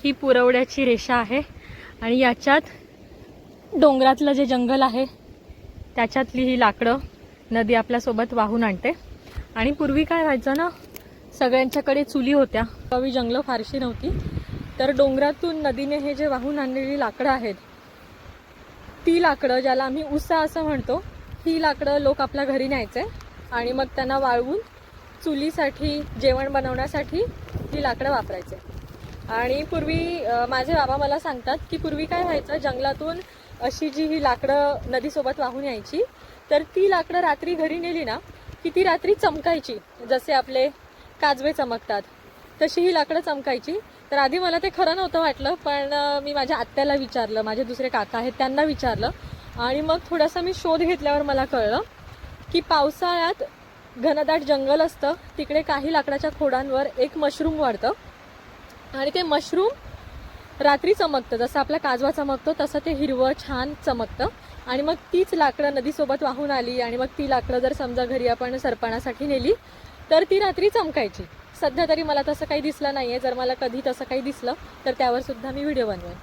ही पुरवठ्याची रेषा आहे आणि याच्यात डोंगरातलं जे जंगल आहे त्याच्यातली ही लाकडं नदी आपल्यासोबत वाहून आणते। आणि पूर्वी काय व्हायचं ना, सगळ्यांच्याकडे चुली होत्या, गावी जंगलं फारशी नव्हती, तर डोंगरातून नदीने हे जे वाहून आणलेली लाकडं आहेत ती लाकडं, ज्याला आम्ही उसा असं म्हणतो, ही लाकडं लोक आपल्या घरी न्यायचे आणि मग त्यांना वाळवून चुलीसाठी जेवण बनवण्यासाठी ही लाकडं वापरायचे। आणि पूर्वी माझे बाबा मला सांगतात की पूर्वी काय व्हायचं, जंगलातून अशी जी ही लाकडं नदीसोबत वाहून यायची, तर ती लाकडं रात्री घरी नेली ना की ती रात्री चमकायची, जसे आपले काजवे चमकतात तशी ही लाकडं चमकायची। तर आधी मला ते खरं नव्हतं वाटलं, पण मी माझ्या आत्याला विचारलं, माझे दुसरे काका आहेत त्यांना विचारलं, आणि मग थोडासा मी शोध घेतल्यावर मला कळलं की पावसाळ्यात घनदाट जंगल असतं, तिकडे काही लाकडाच्या खोडांवर एक मशरूम वाढतं आणि ते मशरूम रात्री चमकतं, जसं आपला काजवा चमकतो तसं ते हिरवं छान चमकतं। आणि मग तीच लाकडं नदीसोबत वाहून आली आणि मग ती लाकडं जर समजा घरी आपण सरपणासाठी नेली तर ती रात्री चमकायची। सध्या तरी मला तसं काही दिसलं नाहीये, जर मला कधी तसं काही दिसलं तर त्यावर सुद्धा मी व्हिडिओ बनवेन।